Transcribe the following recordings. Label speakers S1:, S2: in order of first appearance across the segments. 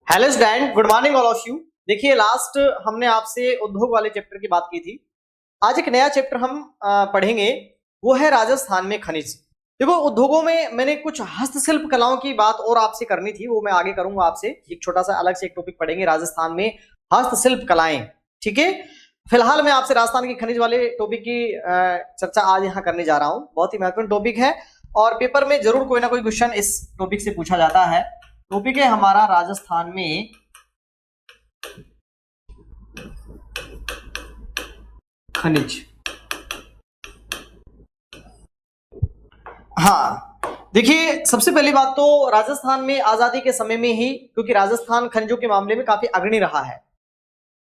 S1: Hello student, good morning all of you. देखिए, last हमने आपसे उद्योग वाले चैप्टर की बात की थी। आज एक नया चैप्टर हम पढ़ेंगे, वो है राजस्थान में खनिज। देखो, उद्योगों में मैंने कुछ हस्तशिल्प कलाओं की बात और आपसे करनी थी, वो मैं आगे करूंगा आपसे। एक छोटा सा अलग से एक टॉपिक पढ़ेंगे, राजस्थान में हस्तशिल्प कलाएं। ठीक है, फिलहाल मैं आपसे राजस्थान के खनिज वाले टॉपिक की चर्चा आज यहाँ करने जा रहा हूँ। बहुत ही महत्वपूर्ण टॉपिक है और पेपर में जरूर कोई ना कोई क्वेश्चन इस टॉपिक से पूछा जाता है। टॉपिक है हमारा राजस्थान में खनिज। हाँ, देखिए, सबसे पहली बात तो राजस्थान में आजादी के समय में ही, क्योंकि राजस्थान खनिजों के मामले में काफी अग्रणी रहा है।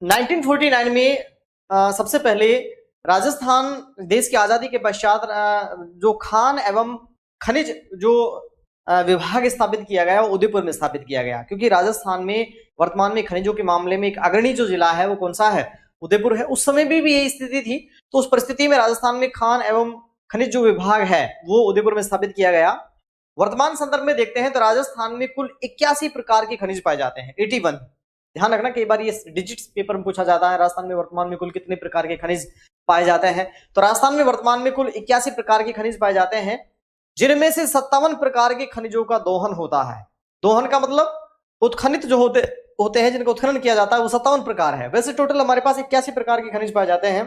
S1: 1949 में सबसे पहले राजस्थान देश की आजादी के पश्चात जो खान एवं खनिज जो विभाग स्थापित किया गया, वो उदयपुर में स्थापित किया गया। क्योंकि राजस्थान में वर्तमान में खनिजों के मामले में एक अग्रणी जो जिला है वो कौन सा है? उदयपुर है। उस समय भी यही स्थिति थी, तो उस परिस्थिति में राजस्थान में खान एवं खनिज जो विभाग है वो उदयपुर में स्थापित किया गया। वर्तमान संदर्भ में देखते हैं तो राजस्थान में कुल 81 प्रकार के खनिज पाए जाते हैं। 81, ध्यान रखना, कई बार ये डिजिट्स पेपर में पूछा जाता है, राजस्थान में वर्तमान में कुल कितने प्रकार के खनिज पाए जाते हैं। तो राजस्थान में वर्तमान में कुल 81 प्रकार के खनिज पाए जाते हैं, जिनमें से 57 प्रकार के खनिजों का दोहन होता है। दोहन का मतलब उत्खनित जो होते हैं, जिनका उत्खनन किया जाता है, वो 57 प्रकार है। वैसे टोटल हमारे पास 81 प्रकार के खनिज पाए जाते हैं,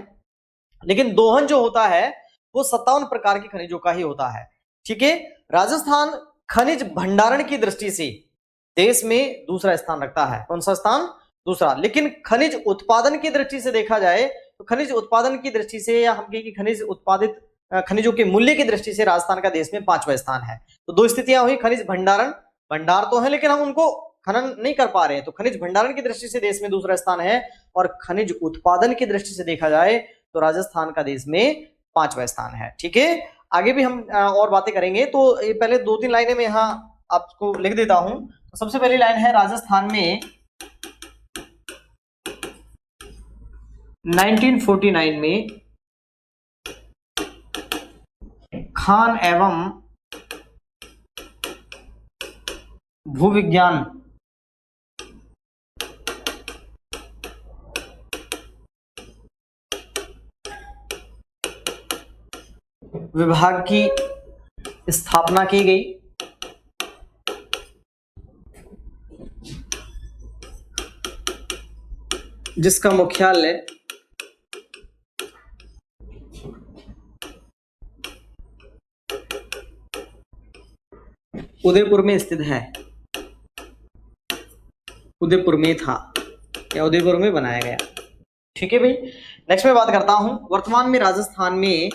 S1: लेकिन दोहन जो होता है वो 57 प्रकार के खनिजों का ही होता है। ठीक है, राजस्थान खनिज भंडारण की दृष्टि से देश में दूसरा स्थान रखता है। कौन सा स्थान? दूसरा। लेकिन खनिज उत्पादन की दृष्टि से देखा जाए तो खनिज उत्पादन की दृष्टि से, या हम कहें कि खनिज उत्पादित खनिजों के मूल्य की दृष्टि से राजस्थान का देश में 5वां स्थान है। तो दो स्थितियां हुई, खनिज भंडारण, भंडार तो है लेकिन हम उनको खनन नहीं कर पा रहे हैं, तो खनिज भंडारण की दृष्टि से देश में दूसरा स्थान है। और खनिज उत्पादन की दृष्टि से देखा जाए तो राजस्थान का देश में 5वां स्थान है। ठीक है, आगे भी हम और बातें करेंगे। तो ये पहले 2-3 लाइनें मैं यहाँ आपको लिख देता हूं। तो सबसे पहली लाइन है, राजस्थान में 1949 में खान एवं भूविज्ञान विभाग की स्थापना की गई। जिसका मुख्यालय उदयपुर में स्थित है। उदयपुर में था या उदयपुर में बनाया गया। ठीक है भाई, नेक्स्ट में बात करता हूं। वर्तमान में राजस्थान में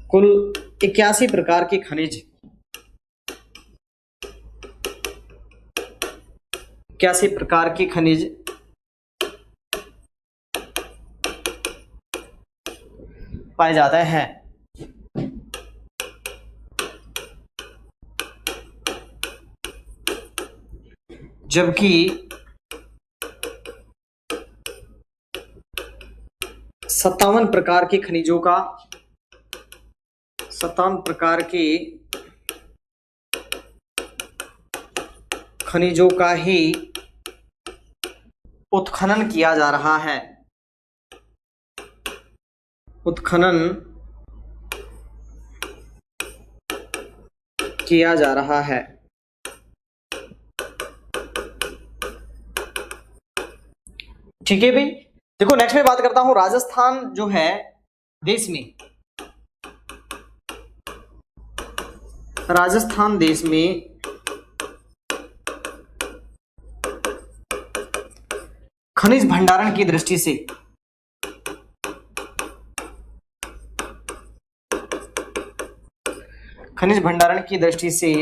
S1: कुल 81 प्रकार के खनिज, 81 प्रकार के खनिज पाए जाते हैं। जबकि 57 प्रकार के खनिजों का 57 प्रकार के खनिजों का ही उत्खनन किया जा रहा है। उत्खनन किया जा रहा है। ठीक है भाई, देखो नेक्स्ट में बात करता हूं। राजस्थान जो है देश में, राजस्थान देश में खनिज भंडारण की दृष्टि से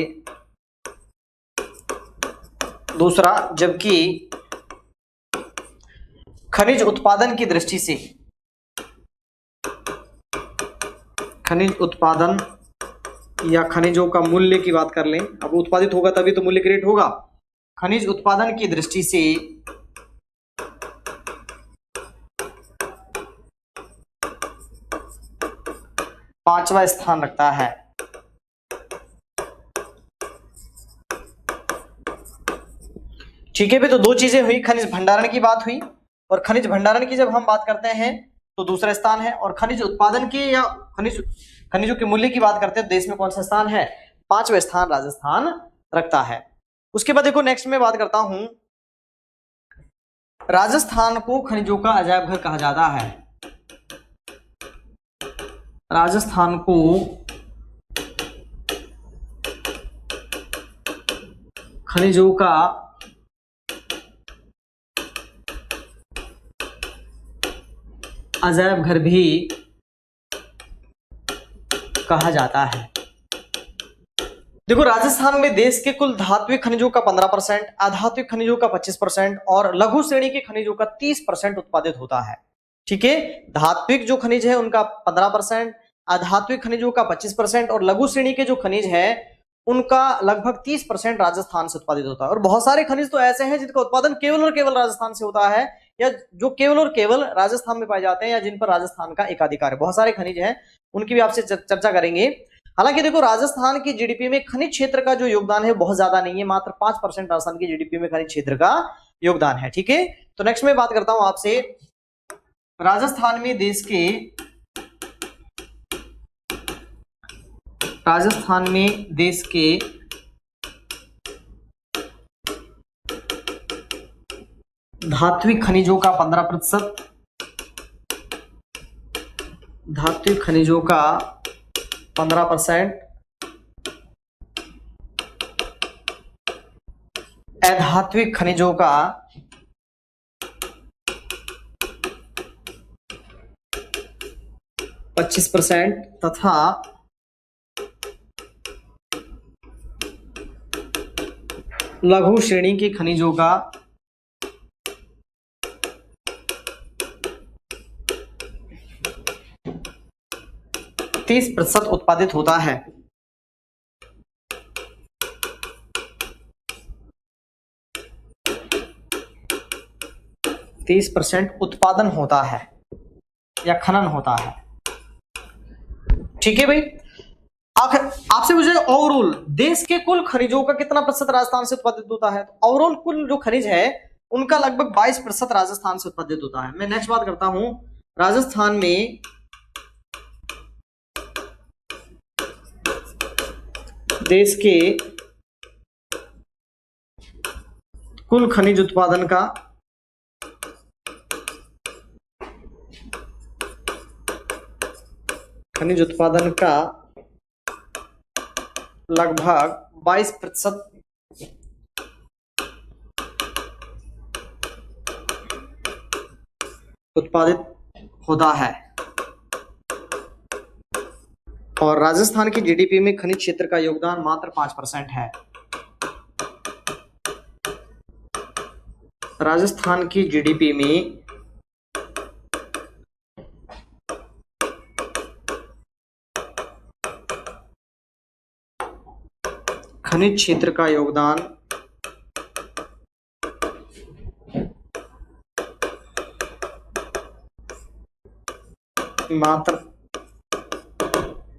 S1: दूसरा, जबकि खनिज उत्पादन की दृष्टि से, खनिज उत्पादन या खनिजों का मूल्य की बात कर लें, अब उत्पादित होगा तभी तो मूल्य क्रिएट होगा। खनिज उत्पादन की दृष्टि से 5वां स्थान रखता है। ठीक है भाई, तो दो चीजें हुई, खनिज भंडारण की बात हुई, और खनिज भंडारण की जब हम बात करते हैं तो दूसरा स्थान है, और खनिज उत्पादन की या खनिजों के मूल्य की बात करते हैं तो देश में कौन सा स्थान है? 5वां स्थान राजस्थान रखता है। उसके बाद देखो नेक्स्ट में बात करता हूं, राजस्थान को खनिजों का अजायब घर कहा जाता है। राजस्थान को खनिजों का अजायब घर भी कहा जाता है। देखो राजस्थान में देश के कुल धात्विक खनिजों का 15%, अधात्विक खनिजों का 25% और लघु श्रेणी के खनिजों का 30% उत्पादित होता है। ठीक है, धात्विक जो खनिज है उनका 15%, अधात्विक खनिजों का 25% और लघु श्रेणी के जो खनिज है उनका लगभग 30% राजस्थान से उत्पादित होता है। और बहुत सारे खनिज तो ऐसे हैं जिनका उत्पादन केवल और केवल राजस्थान से होता है, या जो केवल और केवल राजस्थान में पाए जाते हैं, या जिन पर राजस्थान का एकाधिकार है। बहुत सारे खनिज हैं, उनकी भी आपसे चर्चा करेंगे। हालांकि देखो राजस्थान की जीडीपी में खनिज क्षेत्र का जो योगदान है बहुत ज्यादा नहीं है, मात्र 5% राजस्थान की जीडीपी में खनिज क्षेत्र का योगदान है। ठीक है, तो नेक्स्ट में बात करता हूं आपसे, राजस्थान में देश के धात्विक खनिजों का 15%, धात्विक खनिजों का 15%, अधात्विक खनिजों का 25% तथा लघु श्रेणी के खनिजों का 30% उत्पादित होता है। 30% उत्पादन होता है या खनन होता है। ठीक है भाई, आपसे मुझे ओवरऑल देश के कुल खनिजों का कितना प्रतिशत राजस्थान से उत्पादित होता है? तो ओवरऑल कुल जो खनिज है उनका लगभग 22% राजस्थान से उत्पादित होता है। मैं नेक्स्ट बात करता हूं, राजस्थान में देश के कुल खनिज उत्पादन का लगभग 22% उत्पादित होता है, और राजस्थान की जीडीपी में खनिज क्षेत्र का योगदान मात्र 5% है। राजस्थान की जीडीपी में खनिज क्षेत्र का योगदान मात्र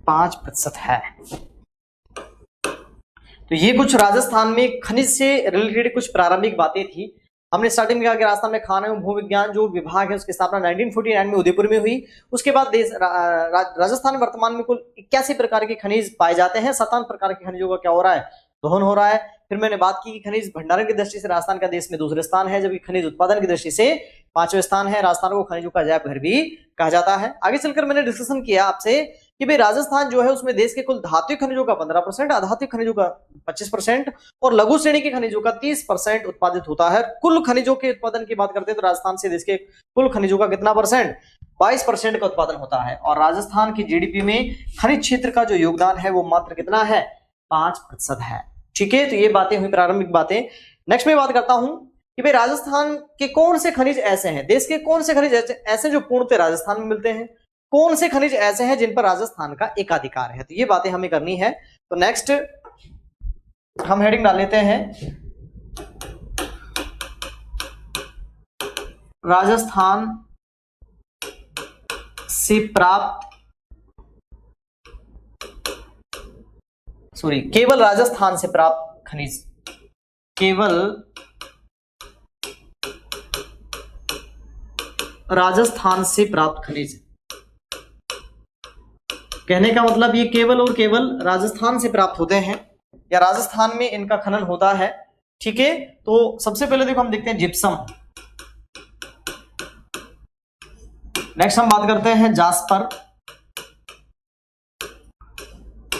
S1: 5% है। तो ये कुछ राजस्थान में खनिज से रिलेटेड कुछ प्रारंभिक बातें थी। हमने स्टार्टिंग में कहा कि राजस्थान में खान एवं भूविज्ञान जो विभाग है उसकी स्थापना 1949 में उदयपुर में हुई। उसके बाद राजस्थान में वर्तमान में कुल 81 प्रकार के खनिज पाए जाते हैं। 57 प्रकार के खनिजों का क्या हो रहा है? दोहन हो रहा है। फिर मैंने बात की कि खनिज भंडारण की दृष्टि से राजस्थान का देश में दूसरे स्थान है, जबकि खनिज उत्पादन की दृष्टि से 5वें स्थान है। राजस्थान को खनिजों का अजायब घर भी कहा जाता है। आगे चलकर मैंने डिस्कशन किया आपसे कि भाई राजस्थान जो है उसमें देश के कुल धात्विक खनिजों का 15%, अधात्विक खनिजों का 25% और लघु श्रेणी के खनिजों का 30% उत्पादित होता है। कुल खनिजों के उत्पादन की बात करते हैं तो राजस्थान से देश के कुल खनिजों का कितना परसेंट? 22% का उत्पादन होता है। और राजस्थान की जीडीपी में खनिज क्षेत्र का जो योगदान है वो मात्र कितना है? 5% है। ठीक है, तो ये बातें हुई प्रारंभिक बातें। नेक्स्ट में बात करता हूं कि भाई राजस्थान के कौन से खनिज ऐसे हैं, देश के कौन से खनिज ऐसे जो पूर्णतः राजस्थान में मिलते हैं, कौन से खनिज ऐसे हैं जिन पर राजस्थान का एकाधिकार है। तो ये बातें हमें करनी है। तो नेक्स्ट हम हेडिंग डाल लेते हैं, राजस्थान से प्राप्त सॉरी, केवल राजस्थान से प्राप्त खनिज, केवल राजस्थान से प्राप्त खनिज। कहने का मतलब ये केवल और केवल राजस्थान से प्राप्त होते हैं या राजस्थान में इनका खनन होता है। ठीक है, तो सबसे पहले देखो हम देखते हैं जिप्सम, नेक्स्ट हम बात करते हैं जास्पर,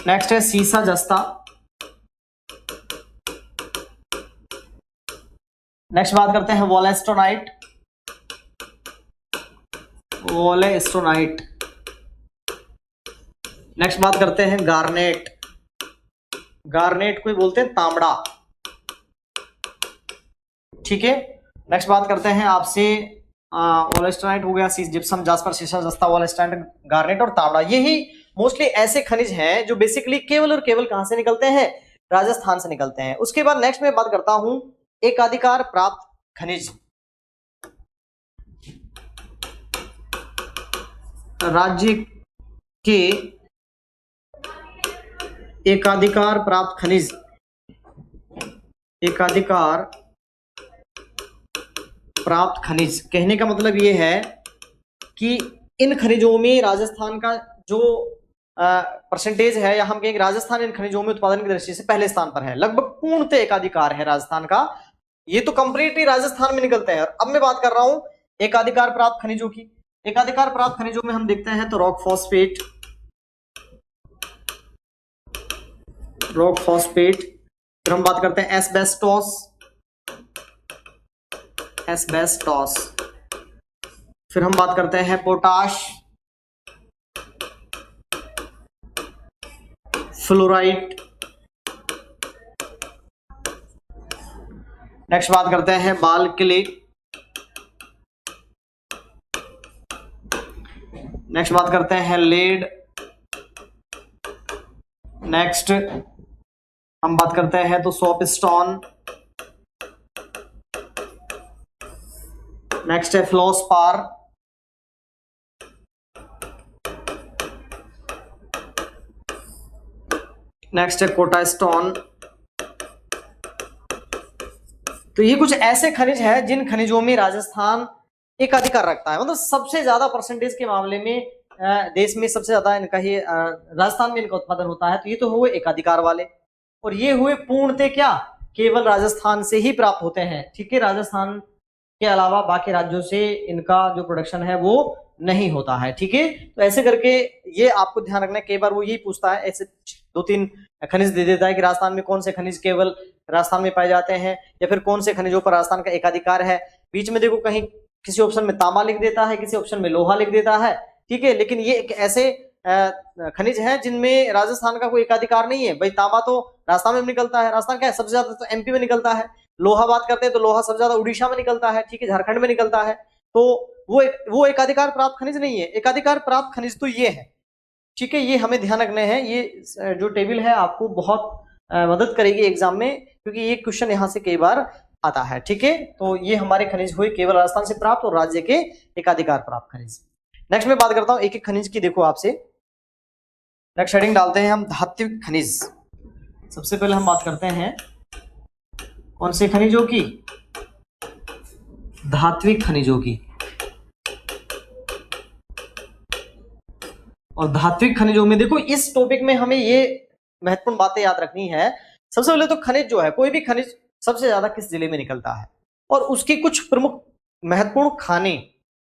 S1: नेक्स्ट है सीसा जस्ता, नेक्स्ट बात करते हैं वोलेस्टोनाइट, वोलेस्टोनाइट, नेक्स्ट बात करते हैं गार्नेट, गार्नेट को बोलते हैं तांबड़ा। ठीक है, नेक्स्ट बात करते हैं आपसे वोलेस्टोनाइट हो गया, जिप्सम, जास्पर, सीसा जस्ता, वोलेस्टोनाइट, गार्नेट और तांबड़ा। यही मोस्टली ऐसे खनिज हैं जो बेसिकली केवल और केवल कहां से निकलते हैं, राजस्थान से निकलते हैं। उसके बाद नेक्स्ट में बात करता हूं एकाधिकार प्राप्त खनिज। राज्य के एकाधिकार प्राप्त खनिज, एकाधिकार प्राप्त खनिज कहने का मतलब ये है कि इन खनिजों में राजस्थान का जो परसेंटेज है, या हम कहेंगे राजस्थान इन खनिजों में उत्पादन की दृष्टि से पहले स्थान पर है, लगभग पूर्णतः एकाधिकार है राजस्थान का। ये तो कंप्लीटली राजस्थान में निकलते हैं। और अब मैं बात कर रहा हूं एकाधिकार प्राप्त खनिजों की। एकाधिकार प्राप्त खनिजों में हम देखते हैं तो रॉक फॉस्फेट, रॉक फॉस्फेट, फिर हम बात करते हैं एस्बेस्टोस, एस्बेस्टोस, फिर हम बात करते हैं पोटाश, फ्लोराइड, नेक्स्ट बात करते हैं बाल क्ले, नेक्स्ट बात करते हैं लेड, नेक्स्ट हम बात करते हैं तो सोप स्टोन, नेक्स्ट है फ्लोस्पार, नेक्स्ट है कोटा स्टोन। तो ये कुछ ऐसे खनिज हैं जिन खनिजों में राजस्थान एकाधिकार रखता है, मतलब सबसे ज्यादा परसेंटेज के मामले में देश में सबसे ज्यादा इनका ही राजस्थान में इनका उत्पादन होता है। तो ये तो हुए एकाधिकार वाले, और ये हुए पूर्णतः क्या, केवल राजस्थान से ही प्राप्त होते हैं। ठीक है, राजस्थान के अलावा बाकी राज्यों से इनका जो प्रोडक्शन है वो नहीं होता है। ठीक है, तो ऐसे करके ये आपको ध्यान रखना है। कई बार वो यही पूछता है, ऐसे 2-3 खनिज दे देता है कि राजस्थान में कौन से खनिज केवल राजस्थान में पाए जाते हैं, या फिर कौन से खनिजों पर राजस्थान का एकाधिकार है। बीच में देखो कहीं किसी ऑप्शन में तांबा लिख देता है, किसी ऑप्शन में लोहा लिख देता है। ठीक है, लेकिन ये एक ऐसे खनिज हैं जिनमें राजस्थान का कोई एकाधिकार नहीं है। भाई तांबा तो राजस्थान में निकलता है, राजस्थान क्या है सबसे ज्यादा तो एमपी में निकलता है। लोहा बात करते हैं तो लोहा सबसे ज्यादा उड़ीसा में निकलता है, ठीक है, झारखंड में निकलता है। तो वो एकाधिकार प्राप्त खनिज नहीं है। एकाधिकार प्राप्त खनिज तो ये है। ठीक है, ये हमें ध्यान रखने हैं। ये जो टेबल है आपको बहुत मदद करेगी एग्जाम में, क्योंकि ये क्वेश्चन यहाँ से कई बार आता है। ठीक है, तो ये हमारे खनिज हुए केवल राजस्थान से प्राप्त और राज्य के एकाधिकार प्राप्त खनिज। नेक्स्ट में बात करता हूं एक एक खनिज की। देखो आपसे नेक्स्ट हेडिंग डालते हैं हम धात्विक खनिज। सबसे पहले हम बात करते हैं कौन से खनिजों की, धात्विक खनिजों की। और धात्विक खनिजों में देखो इस टॉपिक में हमें ये महत्वपूर्ण बातें याद रखनी है। सबसे पहले तो खनिज जो है, कोई भी खनिज सबसे ज्यादा किस जिले में निकलता है, और उसके कुछ प्रमुख महत्वपूर्ण खाने,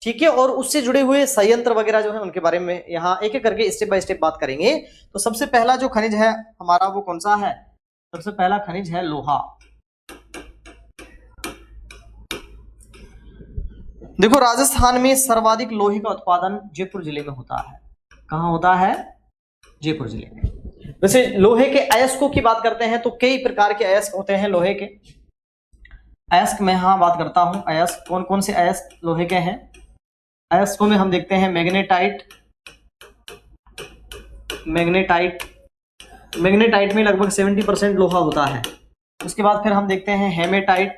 S1: ठीक है, और उससे जुड़े हुए संयंत्र वगैरह जो है उनके बारे में यहाँ एक एक करके स्टेप बाय स्टेप बात करेंगे। तो सबसे पहला जो खनिज है हमारा वो कौन सा है, सबसे पहला खनिज है लोहा। देखो राजस्थान में सर्वाधिक लोहे का उत्पादन जयपुर जिले में होता है। कहां होता है, जयपुर जिले में। वैसे लोहे के अयस्कों की बात करते हैं तो कई प्रकार के अयस्क होते हैं लोहे के। अयस्क में हाँ बात करता हूं, अयस्क कौन कौन से अयस्क लोहे के हैं। अयस्कों में हम देखते हैं मैग्नेटाइट, मैग्नेटाइट, मैग्नेटाइट में लगभग 70% लोहा होता है। उसके बाद फिर हम देखते हैं हेमेटाइट,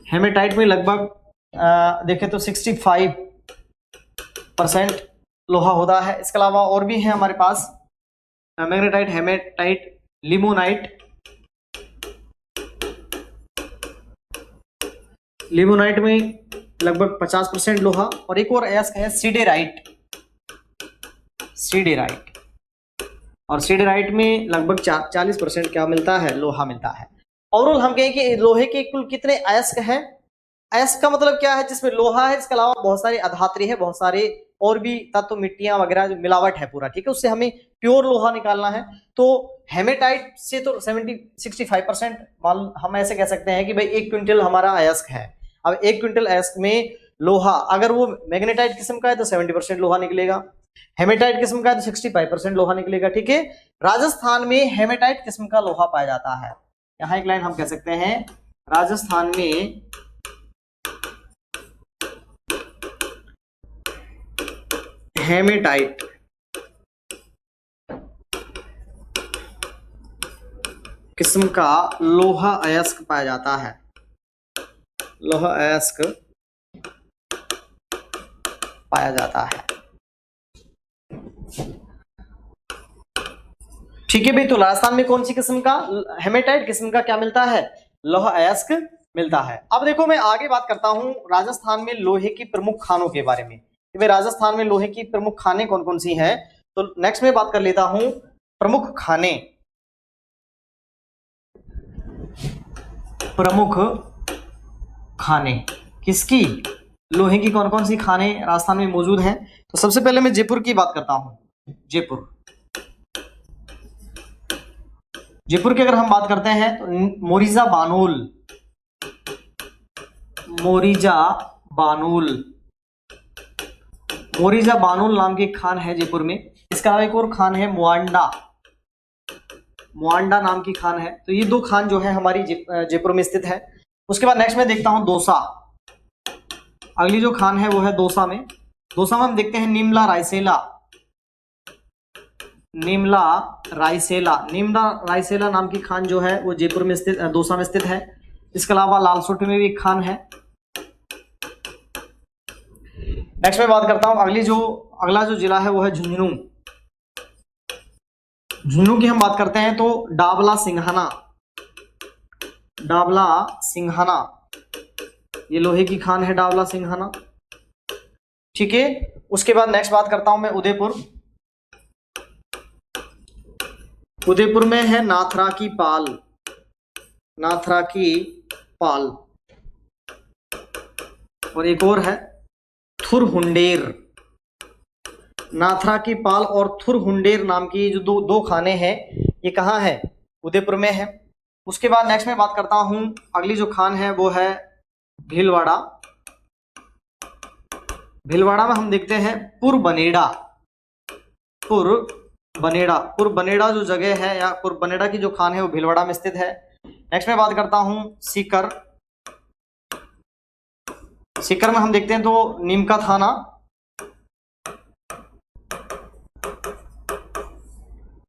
S1: हेमेटाइट में लगभग देखें तो 65% लोहा होता है। इसके अलावा और भी है हमारे पास मैग्नेटाइट, हेमेटाइट, लिमोनाइट, लिमोनाइट में लगभग 50% लोहा, और एक और अयस्क है सीडेराइट, सीडेराइट, और सीडेराइट में लगभग 40% क्या मिलता है, लोहा मिलता है। ओवरऑल हम कहें कि लोहे के कुल कितने अयस्क हैं? अयस्क का मतलब क्या है? जिसमें लोहा है, इसके अलावा बहुत सारे अधात्री है, बहुत सारे और भी तत्व, मिट्टियां वगैरह जो मिलावट है पूरा, ठीक है, उससे हमें प्योर लोहा निकालना है। तो हेमेटाइट से तो 65% हम ऐसे कह सकते हैं कि भाई 1 क्विंटल हमारा अयस्क है। अब 1 क्विंटल अयस्क में लोहा, अगर वो मैग्नेटाइट किस्म का है तो 70% लोहा निकलेगा, हेमेटाइट किस्म का है तो 65% लोहा निकलेगा, ठीक है। राजस्थान में हेमेटाइट किस्म का लोहा पाया जाता है। यहां एक लाइन हम कह सकते हैं, राजस्थान में हेमेटाइट किस्म का लोहा अयस्क पाया जाता है, लोहा अयस्क पाया जाता है, ठीक है भाई। तो राजस्थान में कौन सी किस्म का, हेमेटाइट किस्म का क्या मिलता है, लोहा अयस्क मिलता है। अब देखो मैं आगे बात करता हूं राजस्थान में लोहे की प्रमुख खानों के बारे में, कि भाई राजस्थान में लोहे की प्रमुख खानें कौन कौन सी हैं। तो नेक्स्ट में बात कर लेता हूं प्रमुख खाने, प्रमुख खाने किसकी, लोहे की कौन कौन सी खाने राजस्थान में मौजूद हैं। तो सबसे पहले मैं जयपुर की बात करता हूं। जयपुर, जयपुर की अगर हम बात करते हैं तो मोरिजा बानोल, मोरिजा बानोल, मोरिजा बानोल नाम की एक खान है जयपुर में। इसका एक और खान है मुआंडा, मुआंडा नाम की खान है। तो ये 2 खान जो है हमारी जयपुर में स्थित है। उसके बाद नेक्स्ट में देखता हूं दौसा, अगली जो खान है वो है दौसा में। दौसा में हम देखते हैं निमला रायसेला, निमला रायसेला, निमला रायसेला नाम की खान जो है वो जयपुर में स्थित, दौसा में स्थित है। इसके अलावा लालसोट में भी एक खान है। नेक्स्ट में बात करता हूं अगला जो जिला है वो है झुंझुनू। झुंझुनू की हम बात करते हैं तो डाबला सिंघाना, डाबला सिंघाना, ये लोहे की खान है डाबला सिंघाना, ठीक है। उसके बाद नेक्स्ट बात करता हूं मैं उदयपुर। उदयपुर में है नाथरा की पाल, नाथरा की पाल, और एक और है थुरहुंडेर। नाथरा की पाल और थुरहुंडेर नाम की जो दो खाने हैं, ये कहाँ है, उदयपुर में है। उसके बाद नेक्स्ट में बात करता हूं अगली जो खान है वो है भीलवाड़ा। भीलवाड़ा में हम देखते हैं पुरबनेड़ा, पुरबनेड़ा, पुरबनेड़ा जो जगह है या पुरबनेड़ा की जो खान है वो भीलवाड़ा में स्थित है। नेक्स्ट में बात करता हूं सीकर। सीकर में हम देखते हैं तो नीमका थाना,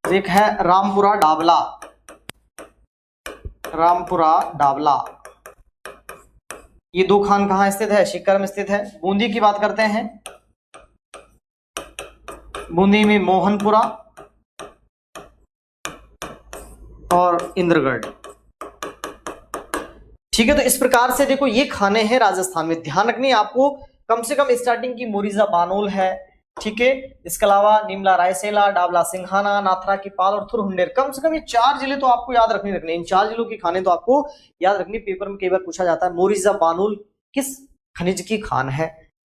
S1: एक है रामपुरा डाबला, रामपुरा डाबला, ये 2 खान कहां स्थित है, सीकर में स्थित है। बूंदी की बात करते हैं, बूंदी में मोहनपुरा और इंद्रगढ़, ठीक है। तो इस प्रकार से देखो ये खाने हैं राजस्थान में। ध्यान रखनी है आपको, कम से कम स्टार्टिंग की मोरिजा बानोल है, ठीक है। इसके अलावा निमला रायसेला, डाबला सिंघाना, नाथरा की पाल और थुरहुंडेर, कम से कम ये 4 जिले तो आपको याद रखने। इन 4 जिलों की खाने तो आपको याद रखनी। पेपर में कई बार पूछा जाता है मोरिजा बानोल किस खनिज की खान है,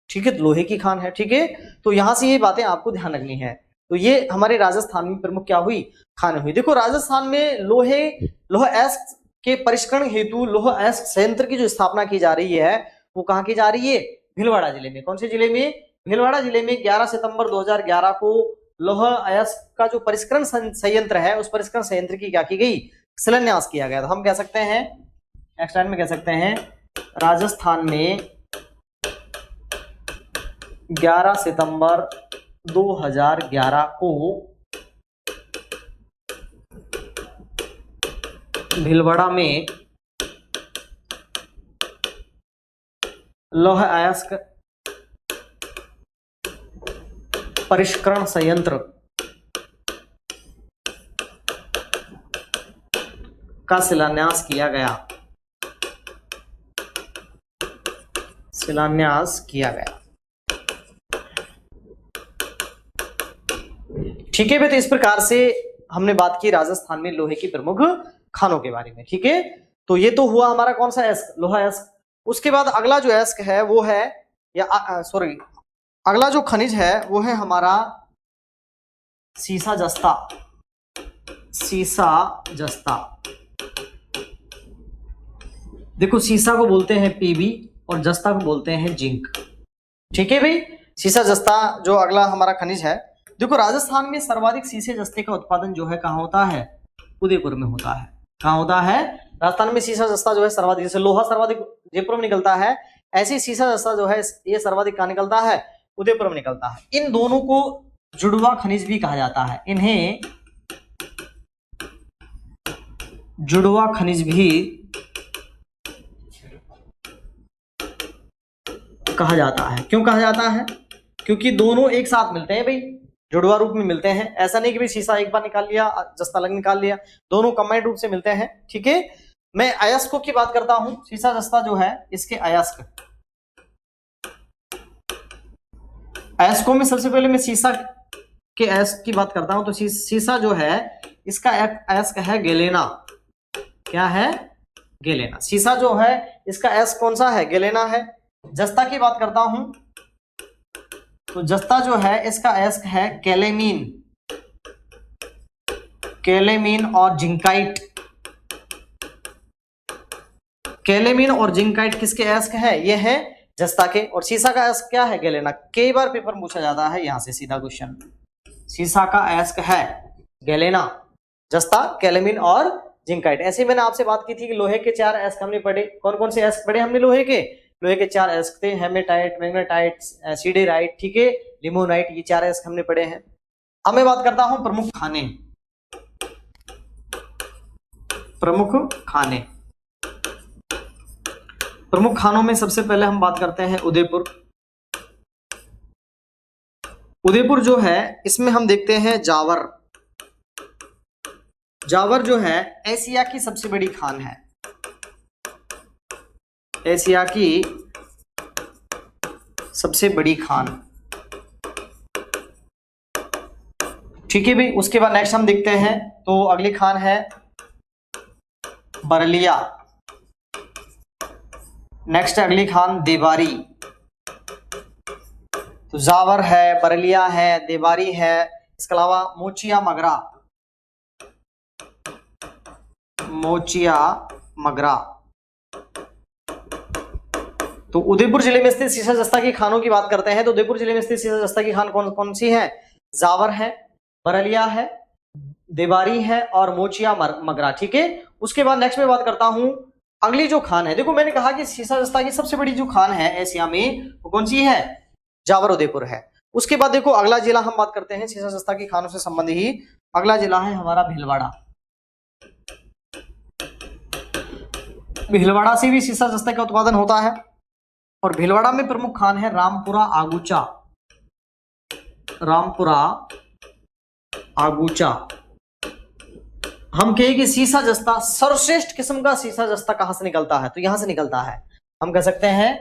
S1: ठीक है, लोहे की खान है, ठीक है। तो यहां से ये बातें आपको ध्यान रखनी है। तो ये हमारे राजस्थान में प्रमुख क्या हुई, खाने हुई। देखो राजस्थान में लोहा अयस्क के परिष्करण हेतु लोहा अयस्क संयंत्र की जो स्थापना की जा रही है वो कहां की जा रही है, भीलवाड़ा जिले में। कौन से जिले में, भीलवाड़ा जिले में 11 सितंबर 2011 को लोहा अयस्क का जो परिष्करण संयंत्र है उस परिष्करण संयंत्र की क्या की गई, शिलान्यास किया गया। तो हम कह सकते हैं नेक्स्ट लाइन में कह सकते हैं राजस्थान में 11 सितंबर 2011 को भीलवाड़ा में लौह अयस्क परिष्करण संयंत्र का शिलान्यास किया गया, शिलान्यास किया गया। ठीक है भाई, तो इस प्रकार से हमने बात की राजस्थान में लोहे की प्रमुख खानों के बारे में। ठीक है, तो ये तो हुआ हमारा कौन सा एस्क, लोहा एस्क। उसके बाद अगला जो एस्क है वो है, या सॉरी, अगला जो खनिज है वो है हमारा सीसा जस्ता, सीसा जस्ता। देखो सीसा को बोलते हैं पीबी और जस्ता को बोलते हैं जिंक। ठीक है भाई, सीसा जस्ता जो अगला हमारा खनिज है। देखो राजस्थान में सर्वाधिक सीसे जस्ते का उत्पादन जो है कहाँ होता है, उदयपुर में होता है। कहाँ होता है, राजस्थान में सीसा जस्ता जो है सर्वाधिक, जैसे लोहा सर्वाधिक जयपुर में निकलता है, ऐसे सीसा जस्ता जो है ये सर्वाधिक कहाँ निकलता है, उदयपुर में निकलता है। इन दोनों को जुड़वा खनिज भी कहा जाता है, इन्हें जुड़वा खनिज भी कहा जाता है। क्यों कहा जाता है, क्योंकि दोनों एक साथ मिलते हैं भाई, जुड़वा रूप में मिलते हैं। ऐसा नहीं कि भाई सीसा एक बार निकाल लिया जस्ता अलग निकाल लिया, दोनों कंबाइंड रूप से मिलते हैं। ठीक है, मैं अयस्कों की बात करता हूं। सीसा जस्ता जो है इसके अयस्क, अयस्कों में सबसे पहले मैं सीसा के अयस्क की बात करता हूं। तो सीसा जो है इसका अयस्क है गेलेना। क्या है, गेलेना। सीसा जो है इसका अयस्क कौन सा है, गेलेना है। जस्ता की बात करता हूं, तो जस्ता जो है इसका अयस्क है कैलेमीन, कैलेमीन और जिंकाइट। कैलेमीन और जिंकाइट किसके अयस्क है, ये है जस्ता के। और सीसा का अयस्क क्या है, गेलेना। कई बार पेपर पूछा जाता है यहां से सीधा क्वेश्चन। सीसा का अयस्क है गेलेना, जस्ता, कैलेमीन और जिंकाइट। ऐसे मैंने आपसे बात की थी कि लोहे के 4 अयस्क हमने पढ़े। कौन कौन से अयस्क पढ़े हमने लोहे के, लोहे के 4 अयस्क थे, हेमेटाइट, मैग्नेटाइट, सिडेराइट, ठीक है, लिमोनाइट, ये 4 अयस्क हमने पढ़े हैं। अब मैं बात करता हूं प्रमुख खाने, प्रमुख खाने। प्रमुख खानों में सबसे पहले हम बात करते हैं उदयपुर। उदयपुर जो है इसमें हम देखते हैं जावर। जावर जो है एशिया की सबसे बड़ी खान है, एशिया की सबसे बड़ी खान। ठीक है भाई, उसके बाद नेक्स्ट हम देखते हैं, तो अगली खान है बरलिया। नेक्स्ट अगली खान देवारी। तो जावर है, बरलिया है, देवारी है, इसके अलावा मोचिया मगरा, मोचिया मगरा। तो उदयपुर जिले में स्थित सीसा जस्ता की खानों की बात करते हैं। तो उदयपुर जिले में स्थित सीसा जस्ता की खान कौन कौन सी है, जावर है, बरलिया है, देवारी है और मोचिया मगरा। ठीक है, उसके बाद नेक्स्ट में बात करता हूं अगली जो खान है। देखो मैंने कहा कि सीसा जस्ता की सबसे बड़ी जो खान है एशिया में वो कौन सी है, जावर उदयपुर है। उसके बाद देखो अगला जिला हम बात करते हैं सीसा जस्ता की खानों से संबंधित ही, अगला जिला है हमारा भीलवाड़ा। भीलवाड़ा से भी सीसा जस्ता का उत्पादन होता है और भीलवाड़ा में प्रमुख खान है रामपुरा आगूचा, रामपुरा आगूचा। हम कहें कि सीसा जस्ता सर्वश्रेष्ठ किस्म का सीसा जस्ता कहां से निकलता है, तो यहां से निकलता है। हम कह सकते हैं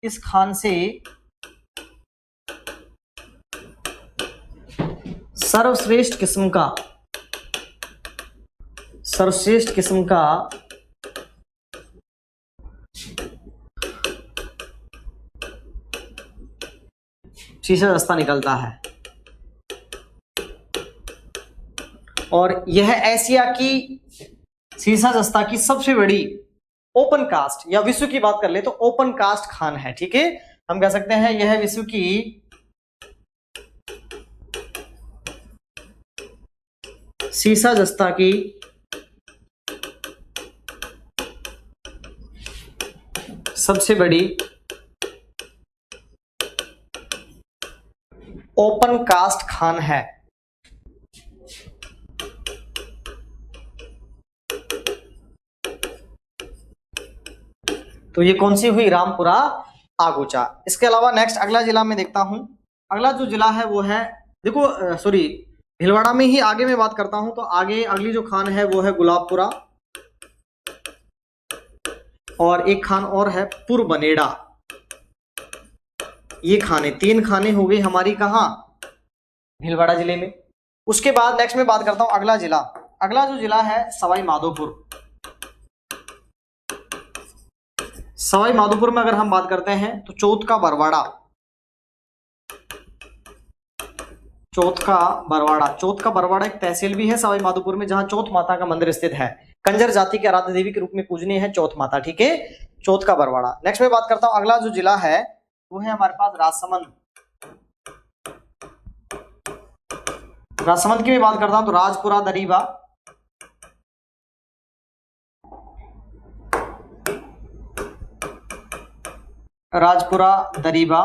S1: इस खान से सर्वश्रेष्ठ किस्म का, सर्वश्रेष्ठ किस्म का सीसा जस्ता निकलता है। और यह एशिया की सीसा जस्ता की सबसे बड़ी ओपन कास्ट, या विश्व की बात कर ले तो ओपन कास्ट खान है। ठीक है, हम कह सकते हैं यह विश्व की सीसा जस्ता की सबसे बड़ी ओपन कास्ट खान है। तो ये कौन सी हुई, रामपुरा आगूचा। इसके अलावा नेक्स्ट अगला जिला में देखता हूं। अगला जो जिला है वो है, देखो सॉरी, भीलवाड़ा में ही आगे मैं बात करता हूं। तो आगे अगली जो खान है वो है गुलाबपुरा, और एक खान और है पुरबनेड़ा। ये खाने, 3 खाने हो गई हमारी कहाँ, भीलवाड़ा जिले में। उसके बाद नेक्स्ट में बात करता हूं अगला जिला। अगला जो जिला है सवाई माधोपुर। सवाई माधोपुर में अगर हम बात करते हैं तो चौथ का बरवाड़ा। चौथ का बरवाड़ा, चौथ का बरवाड़ा एक तहसील भी है सवाई माधोपुर में, जहां चौथ माता का मंदिर स्थित है। कंजर जाति के आराध्य देवी के रूप में पूजनीय है चौथ माता, ठीक है, चौथ का बरवाड़ा। नेक्स्ट में बात करता हूं अगला जो जिला है वो है हमारे पास राजसमंद। राजसमंद की भी बात करता हूं तो राजपुरा दरीबा। राजपुरा दरीबा।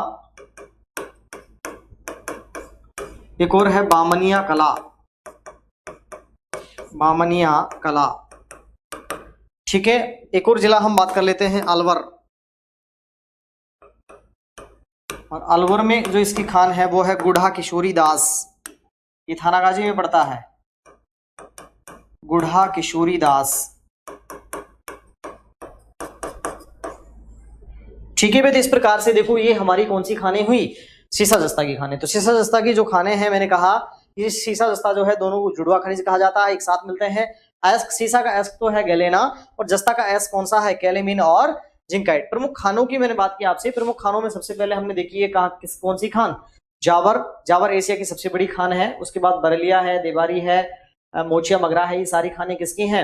S1: एक और है बामनिया कला। बामनिया कला, ठीक है। एक और जिला हम बात कर लेते हैं अलवर। और अलवर में जो इसकी खान है वो है गुढ़ा किशोरी दास। ये थानागाजी में पड़ता है, गुढ़ा किशोरी दास, ठीक है भाई। तो इस प्रकार से देखो ये हमारी कौन सी खाने हुई, सीसा जस्ता की खाने। तो सीसा जस्ता की जो खाने हैं, मैंने कहा ये सीसा जस्ता जो है दोनों को जुड़वा खनिज कहा जाता है, एक साथ मिलते हैं। एस्क, सीसा का एस्क तो है गैलेना, और जस्ता का एस्क कौन सा है, कैलेमिन और जिंकाइट। प्रमुख खानों की मैंने बात की आपसे। प्रमुख खानों में सबसे पहले हमने देखी है कहा कौन सी खान, जावर। जावर एशिया की सबसे बड़ी खान है। उसके बाद बरलिया है, देवारी है, मोचिया मगरा है। ये सारी खाने किसकी हैं,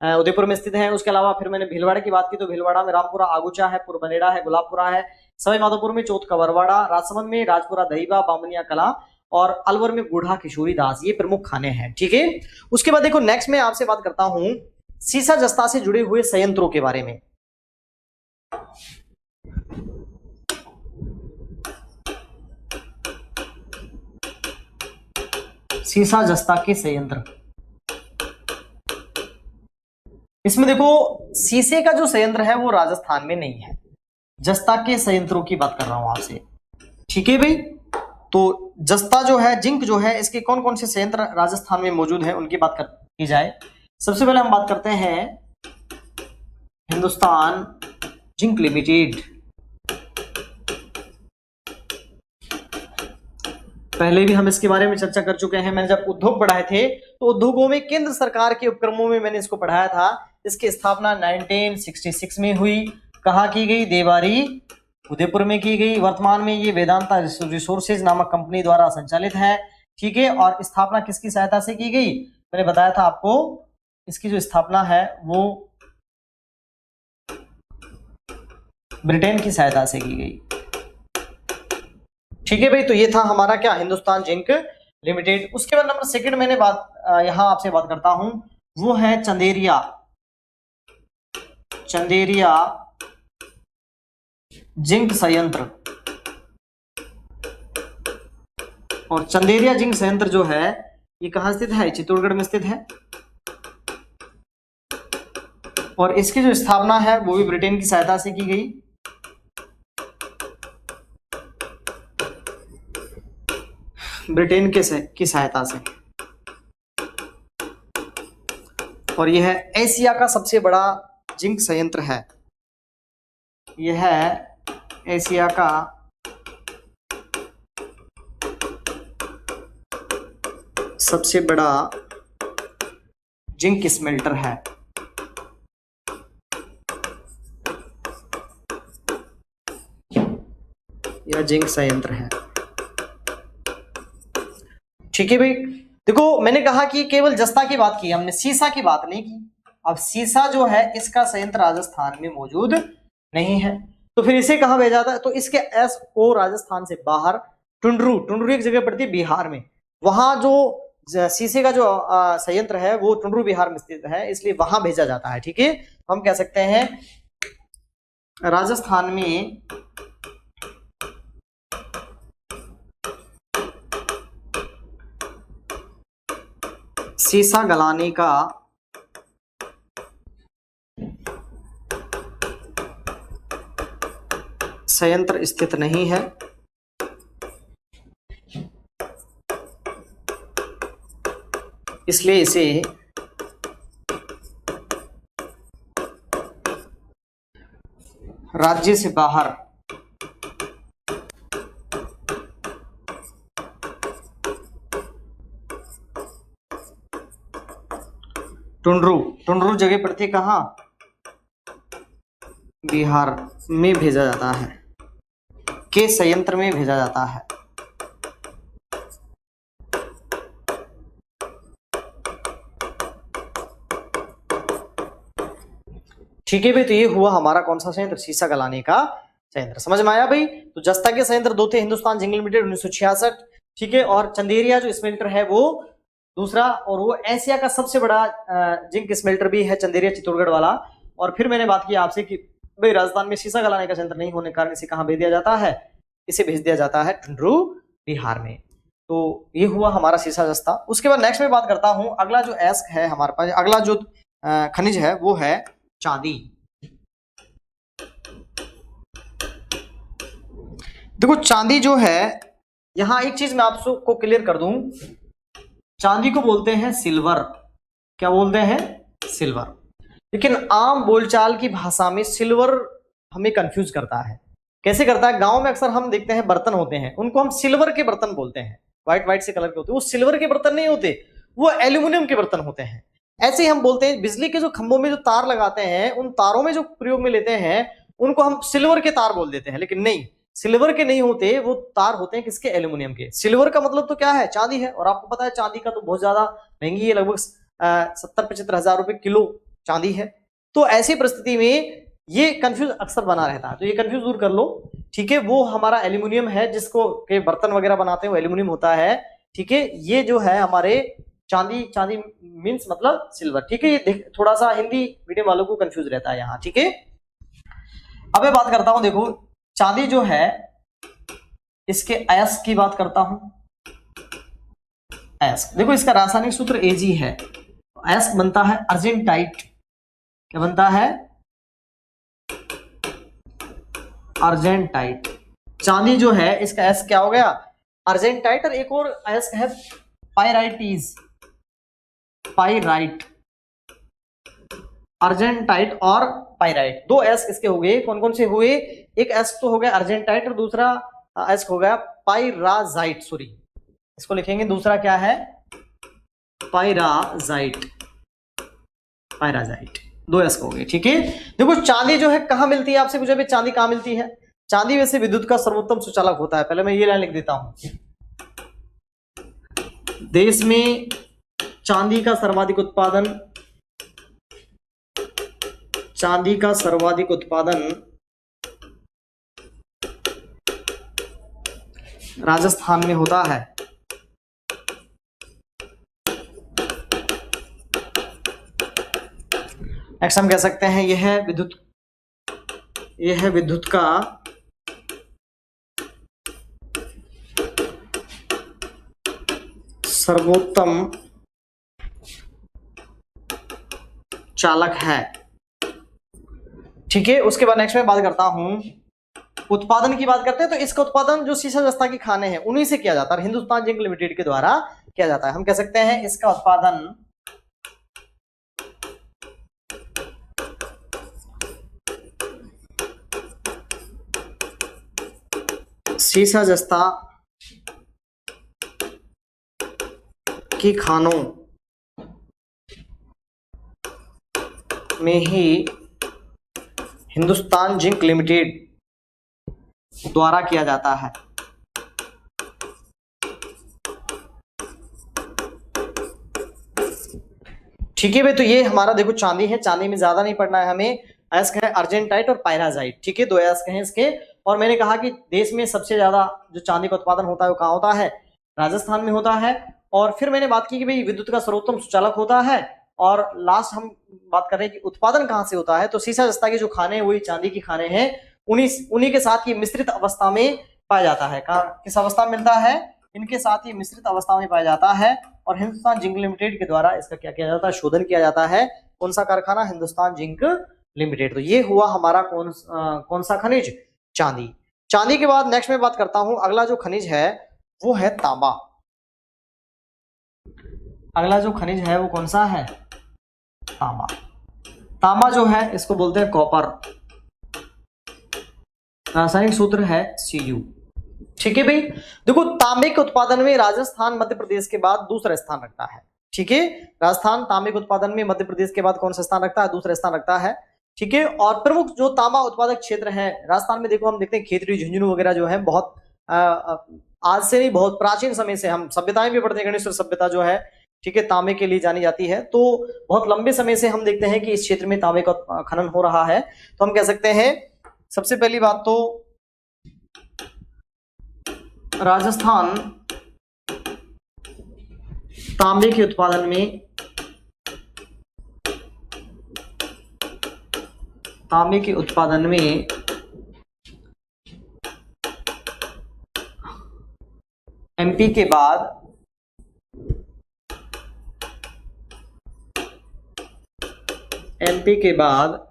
S1: उदयपुर में स्थित है। उसके अलावा फिर मैंने भीलवाड़ा की बात की तो भीलवाड़ा में रामपुरा आगुचा है, पुरबनेड़ा है, गुलाबपुरा है। सवाई माधोपुर में चौथ का बरवाड़ा, राजसमंद में राजपुरा दहीबा, बामनिया कला, और अलवर में गुढ़ा किशोरी दास। ये प्रमुख खाने हैं, ठीक है। उसके बाद देखो नेक्स्ट में आपसे बात करता हूं सीसा जस्ता से जुड़े हुए संयंत्रों के बारे में। सीसा जस्ता के संयंत्र, इसमें देखो सीसे का जो संयंत्र है वो राजस्थान में नहीं है, जस्ता के संयंत्रों की बात कर रहा हूं आपसे, ठीक है भाई। तो जस्ता जो है, जिंक जो है, इसके कौन कौन से संयंत्र राजस्थान में मौजूद है उनकी बात की जाए। सबसे पहले हम बात करते हैं हिंदुस्तान जिंक लिमिटेड। पहले भी हम इसके बारे में चर्चा कर चुके हैं। मैंने जब उद्योग पढ़ाए थे तो उद्योगों में केंद्र सरकार के उपक्रमों में मैंने इसको पढ़ाया था। इसकी स्थापना 1966 में हुई। कहाँ की गई, देवारी उदयपुर में की गई। वर्तमान में ये वेदांता रिसोर्सेज नामक कंपनी द्वारा संचालित है, ठीक है। और स्थापना किसकी सहायता से की गई, मैंने बताया था आपको, इसकी जो स्थापना है वो ब्रिटेन की सहायता से की गई, ठीक है भाई। तो ये था हमारा क्या, हिंदुस्तान जिंक लिमिटेड। उसके बाद नंबर सेकंड मैंने बात यहां आपसे बात करता हूं वो है चंदेरिया। चंदेरिया जिंक संयंत्र। और चंदेरिया जिंक संयंत्र जो है ये कहां स्थित है, चित्तौड़गढ़ में स्थित है। और इसकी जो स्थापना है वो भी ब्रिटेन की सहायता से की गई। ब्रिटेन की सहायता से। और यह एशिया का सबसे बड़ा जिंक संयंत्र है। यह है एशिया का सबसे बड़ा जिंक स्मेल्टर है। यह जिंक संयंत्र है, ठीक है भाई। देखो मैंने कहा कि केवल जस्ता की बात की हमने, सीसा की बात नहीं की। अब सीसा जो है इसका संयंत्र राजस्थान में मौजूद नहीं है, तो फिर इसे कहां भेजा जाता है, तो इसके एस को राजस्थान से बाहर टुंडरू, टुंडरू एक जगह पड़ती है बिहार में, वहां जो सीसे का जो संयंत्र है वो टुंडरू बिहार में स्थित है, इसलिए वहां भेजा जाता है, ठीक है। हम कह सकते हैं राजस्थान में सीसा गलाने का संयंत्र स्थित नहीं है, इसलिए इसे राज्य से बाहर टुंड्रू जगह पड़ती है कहाँ? बिहार में भेजा जाता है, के संयंत्र में भेजा जाता है। ठीक है भाई, तो ये हुआ हमारा कौन सा संयंत्र? सीसा गलाने का संयंत्र। समझ में आया भाई? तो जस्ता के संयंत्र दो थे, हिंदुस्तान जिंक लिमिटेड 1966, ठीक है, और चंदेरिया जो स्मेल्टर है वो दूसरा, और वो एशिया का सबसे बड़ा जिंक स्मेल्टर भी है चंदेरिया चित्तौड़गढ़ वाला। और फिर मैंने बात की आपसे कि भाई राजस्थान में सीसा गलाने का संयंत्र नहीं होने के कारण इसे कहाँ भेज दिया जाता है? इसे भेज दिया जाता है टुंड्रू बिहार में। तो ये हुआ हमारा सीसा जस्ता। उसके बाद नेक्स्ट में बात करता हूं, अगला जो एस्क है हमारे पास, अगला जो खनिज है वो है चांदी। देखो चांदी जो है, यहां एक चीज मैं आपको क्लियर कर दूं, चांदी को बोलते हैं सिल्वर। क्या बोलते हैं? सिल्वर। लेकिन आम बोलचाल की भाषा में सिल्वर हमें कंफ्यूज करता है। कैसे करता है? गांव में अक्सर हम देखते हैं बर्तन होते हैं, उनको हम सिल्वर के बर्तन बोलते हैं, व्हाइट से कलर के होते हैं, वो सिल्वर के बर्तन नहीं होते, वो एल्यूमिनियम के बर्तन होते हैं। ऐसे ही हम बोलते हैं बिजली के जो खंभों में जो तार लगाते हैं, उन तारों में जो प्रयोग में लेते हैं उनको हम सिल्वर के तार बोल देते हैं, लेकिन नहीं, सिल्वर के नहीं होते, वो तार होते हैं किसके? एल्यूमिनियम के। सिल्वर का मतलब तो क्या है? चांदी है। और आपको पता है चांदी का तो बहुत ज्यादा महंगी है, लगभग 70-75 हजार रुपए किलो चांदी है। तो ऐसी परिस्थिति में ये कंफ्यूज अक्सर बना रहता है, तो ये कंफ्यूज दूर कर लो, ठीक है। वो हमारा एल्यूमिनियम है, जिसको के बर्तन वगैरह बनाते हैं वो एल्यूमिनियम होता है, ठीक है। ये जो है हमारे चांदी मीन्स मतलब सिल्वर, ठीक है। ये थोड़ा सा हिंदी मीडियम वालों को कंफ्यूज रहता है यहाँ, ठीक है। अब मैं बात करता हूं, देखो चांदी जो है इसके अयस्क की बात करता हूं। अयस्क देखो, इसका रासायनिक सूत्र Ag है। अयस्क बनता है अर्जेंटाइट। क्या बनता है? अर्जेंटाइट। चांदी जो है इसका अयस्क क्या हो गया? अर्जेंटाइट। और एक और अयस्क है पाइराइटीज, पाइराइट, अर्जेंटाइट और पाइराइट, दो अयस्क इसके हो गए। कौन कौन से हुए? एक अयस्क तो हो गया अर्जेंटाइट और दूसरा अयस्क हो गया पाइराजाइट। सॉरी, इसको लिखेंगे, दूसरा क्या है? पाइराजाइट। पाइराजाइट, दो अयस्क हो गए, ठीक है। देखो चांदी जो है कहां मिलती है? आपसे पूछा भाई चांदी कहां मिलती है? चांदी वैसे विद्युत का सर्वोत्तम सुचालक होता है। पहले मैं ये लाइन लिख देता हूं, देश में चांदी का सर्वाधिक उत्पादन, चांदी का सर्वाधिक उत्पादन राजस्थान में होता है। नेक्स्ट हम कह सकते हैं यह है विद्युत का सर्वोत्तम चालक है, ठीक है। उसके बाद नेक्स्ट में बात करता हूं, उत्पादन की बात करते हैं। तो इसका उत्पादन जो सीसा जस्ता के खाने हैं उन्हीं से किया जाता है, हिंदुस्तान जिंक लिमिटेड के द्वारा किया जाता है। हम कह सकते हैं इसका उत्पादन सीसा जस्ता की खानों में ही हिंदुस्तान जिंक लिमिटेड द्वारा किया जाता है। ठीक है भाई, तो ये हमारा देखो चांदी है, चांदी में ज्यादा नहीं पढ़ना है हमें। अयस्क है अर्जेंटाइट और पायराजाइट, ठीक है, दो अयस्क हैं इसके। और मैंने कहा कि देश में सबसे ज्यादा जो चांदी का उत्पादन होता है वो कहाँ होता है? राजस्थान में होता है। और फिर मैंने बात की कि भाई विद्युत का सर्वोत्तम सुचालक होता है। और लास्ट हम बात कर रहे हैं कि उत्पादन कहाँ से होता है, तो सीसा जस्ता के जो खाने हैं वही चांदी के खाने हैं, उन्हीं के साथ ये मिश्रित अवस्था में पाया जाता है। किस अवस्था में मिलता है? इनके साथ ये मिश्रित अवस्था में पाया जाता है। और हिंदुस्तान जिंक लिमिटेड के द्वारा इसका क्या किया जाता है? शोधन किया जाता है। कौन सा कारखाना? Hindustan zinc limited. तो ये हुआ हमारा कौन सा खनिज? चांदी। चांदी के बाद नेक्स्ट में बात करता हूं, अगला जो खनिज है वो है तांबा। अगला जो खनिज है वो कौन सा है? तांबा। तांबा जो है इसको बोलते हैं कॉपर। रासायनिक सूत्र है Cu। ठीक है भाई, देखो तांबे के उत्पादन में राजस्थान मध्य प्रदेश के बाद दूसरा स्थान रखता है। ठीक है, राजस्थान तांबे के उत्पादन में मध्य प्रदेश के बाद कौन सा स्थान रखता है? दूसरा स्थान रखता है। ठीक है, और प्रमुख जो तांबा उत्पादक क्षेत्र है राजस्थान में, देखो हम देखते हैं खेतड़ी, झुंझुनू वगैरह जो है बहुत आज से नहीं, बहुत प्राचीन समय से हम सभ्यताएं भी पढ़ते हैं। गणेश सभ्यता जो है, ठीक है, तांबे के लिए जानी जाती है। तो बहुत लंबे समय से हम देखते हैं कि इस क्षेत्र में तांबे का खनन हो रहा है। तो हम कह सकते हैं सबसे पहली बात तो राजस्थान तांबे के उत्पादन में एमपी के बाद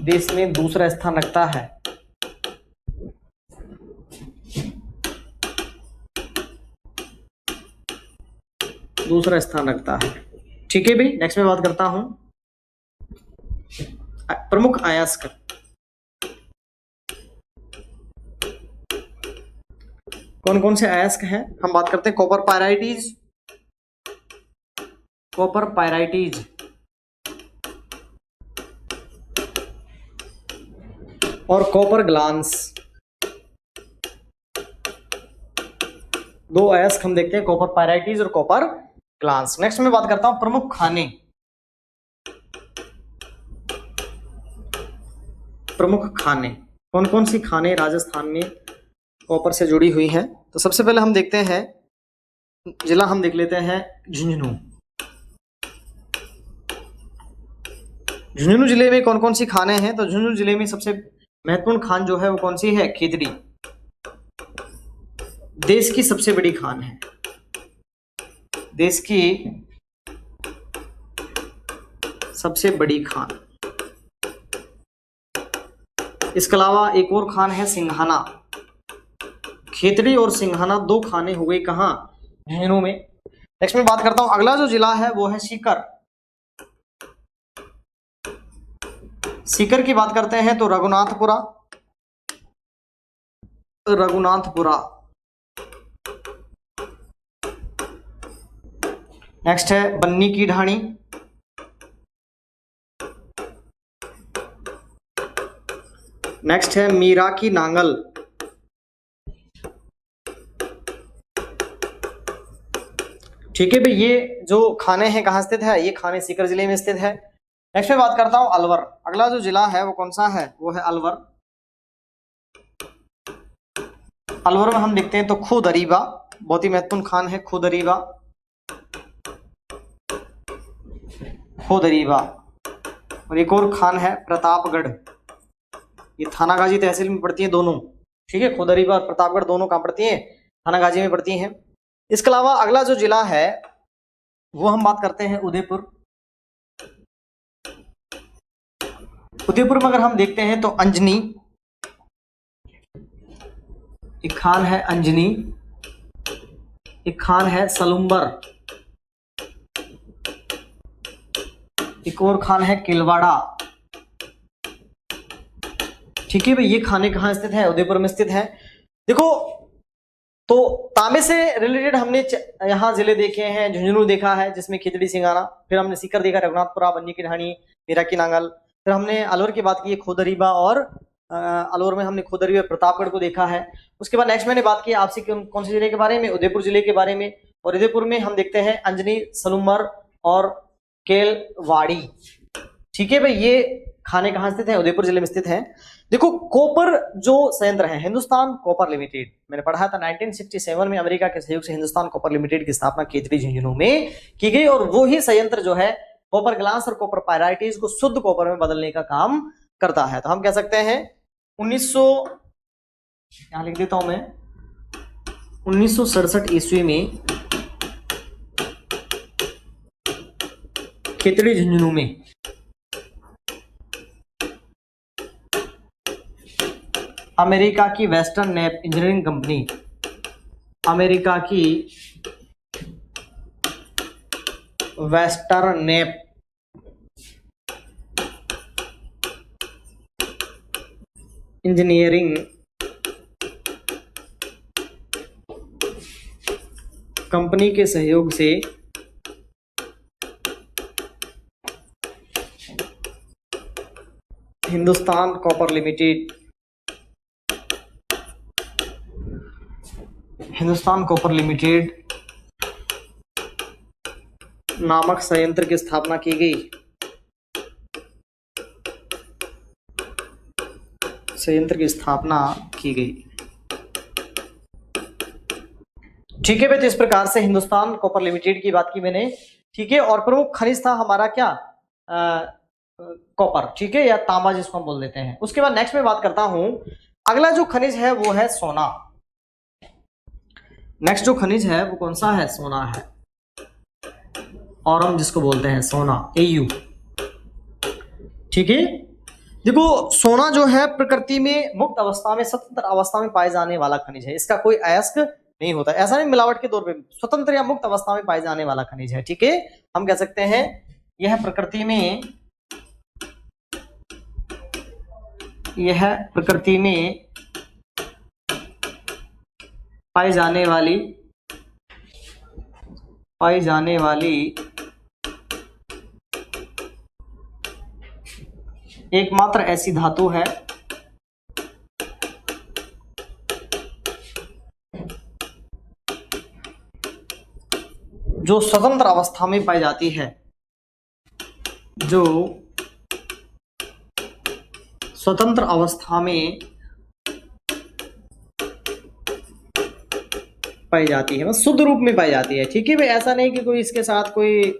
S1: देश में दूसरा स्थान रखता है। ठीक है भाई, नेक्स्ट में बात करता हूं प्रमुख अयस्क। कौन कौन से अयस्क हैं? हम बात करते हैं कॉपर पायराइटीज और कॉपर ग्लांस। दो अयस्क हम देखते हैं, कॉपर पायराइटीज और कॉपर ग्लांस। नेक्स्ट में बात करता हूं प्रमुख खाने। कौन कौन सी खाने राजस्थान में कॉपर से जुड़ी हुई हैं? तो सबसे पहले हम देखते हैं जिला, हम देख लेते हैं झुंझुनू जिले में कौन कौन सी खाने हैं? तो झुंझुनू जिले में सबसे महत्वपूर्ण खान जो है वो कौन सी है? खेतड़ी। देश की सबसे बड़ी खान है, देश की सबसे बड़ी खान। इसके अलावा एक और खान है सिंघाना। खेतड़ी और सिंघाना दो खाने हो गई कहां? झुंझुनू में। नेक्स्ट में बात करता हूं, अगला जो जिला है वो है सीकर। सीकर की बात करते हैं तो रघुनाथपुरा। नेक्स्ट है बन्नी की ढाणी। नेक्स्ट है मीरा की नांगल। ठीक है भाई, ये जो खाने हैं कहाँ स्थित है? ये खाने सीकर जिले में स्थित है। नेक्स्ट में बात करता हूं अलवर। अगला जो जिला है वो कौन सा है? वो है अलवर। अलवर में हम देखते हैं तो खुदरीबा, बहुत ही महत्वपूर्ण खान है खुदरीबा। और एक और खान है प्रतापगढ़। ये थानागाजी तहसील में पड़ती है दोनों। ठीक है, खुदरीबा और प्रतापगढ़ दोनों कहां पड़ती हैं? थानागाजी में पड़ती हैं। इसके अलावा अगला जो जिला है वो हम बात करते हैं उदयपुर। उदयपुर में अगर हम देखते हैं तो अंजनी, एक खान है अंजनी, एक खान है सलुम्बर, एक और खान है किलवाड़ा। ठीक है भाई, ये खाने कहां स्थित है? उदयपुर में स्थित है। देखो, तो तांबे से रिलेटेड हमने यहाँ जिले देखे हैं, झुंझुनू देखा है जिसमें खिचड़ी सिंगाना, फिर हमने सीकर देखा, रघुनाथपुरा, बन्नी की ढाणी, मीरा की नांगल, फिर हमने अलवर की बात की खुदरीबा, और अलवर में हमने खुदरीबा प्रतापगढ़ को देखा है। उसके बाद नेक्स्ट मैंने बात की आपसे कौन से जिले के बारे में? उदयपुर जिले के बारे में। और उदयपुर में हम देखते हैं अंजनी, सलुम्बर और केलवाड़ी। ठीक है भाई, ये खाने कहाँ स्थित है? उदयपुर जिले में स्थित है। देखो, कॉपर जो संयंत्र है हिंदुस्तान कॉपर लिमिटेड, मैंने पढ़ा था 1967 में अमेरिका के सहयोग से हिंदुस्तान कॉपर लिमिटेड की स्थापना खेतड़ी झुंझुनू में की गई, और वो ही संयंत्र जो है कॉपर ग्लास और कॉपर पायराइटीज को शुद्ध कॉपर में बदलने का काम करता है। तो हम कह सकते हैं 1900, यहां लिख देता हूं मैं, 1967 ईस्वी में खेतड़ी झुंझुनू में अमेरिका की वेस्टर्न नेप इंजीनियरिंग कंपनी, अमेरिका की वेस्टर्न नेप इंजीनियरिंग कंपनी के सहयोग से हिंदुस्तान कॉपर लिमिटेड नामक संयंत्र की स्थापना की गई। ठीक है भाई, तो इस प्रकार से हिंदुस्तान कॉपर लिमिटेड की बात की मैंने। ठीक है, और प्रमुख खनिज था हमारा क्या, कॉपर, ठीक है, या तांबा जिसको हम बोल देते हैं। उसके बाद नेक्स्ट में बात करता हूं, अगला जो खनिज है वो है सोना। नेक्स्ट जो खनिज है वो कौन सा है, सोना है, और हम जिसको बोलते हैं सोना, AU। ठीक है, देखो सोना जो है प्रकृति में मुक्त अवस्था में, स्वतंत्र अवस्था में पाए जाने वाला खनिज है। इसका कोई अयस्क नहीं होता, ऐसा नहीं मिलावट के तौर पे, स्वतंत्र या मुक्त अवस्था में पाए जाने वाला खनिज है। ठीक है, हम कह सकते हैं यह प्रकृति में पाई जाने वाली एकमात्र ऐसी धातु है जो स्वतंत्र अवस्था में पाई जाती है, बस शुद्ध रूप में पाई जाती है। ठीक है भाई, ऐसा नहीं कि कोई इसके साथ कोई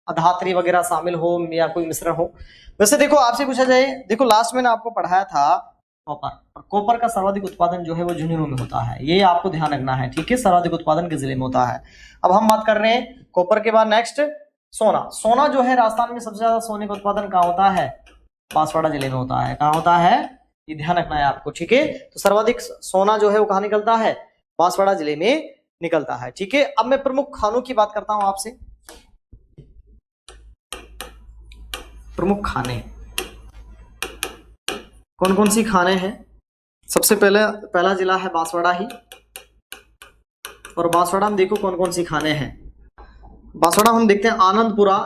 S1: अधात्री वगैरह शामिल हो या कोई मिश्रण हो। वैसे देखो आपसे पूछा जाए, देखो लास्ट में ना आपको पढ़ाया था कॉपर, और कॉपर का सर्वाधिक उत्पादन जो है वो झुंझुनू में होता है, ये आपको ध्यान रखना है। ठीक है, सर्वाधिक उत्पादन किस जिले में होता है। अब हम बात कर रहे हैं कॉपर के बाद नेक्स्ट सोना जो है राजस्थान में सबसे ज्यादा सोने का उत्पादन कहाँ होता है, बांसवाड़ा जिले में होता है। कहाँ होता है, ये ध्यान रखना है आपको। ठीक है, तो सर्वाधिक सोना जो है वो कहाँ निकलता है, बांसवाड़ा जिले में निकलता है। ठीक है, अब मैं प्रमुख खानों की बात करता हूं आपसे। प्रमुख खाने कौन कौन सी खाने हैं। सबसे पहला जिला है बांसवाड़ा ही, और बांसवाड़ा में देखो कौन कौन सी खाने हैं। बांसवाड़ा हम देखते हैं आनंदपुरा,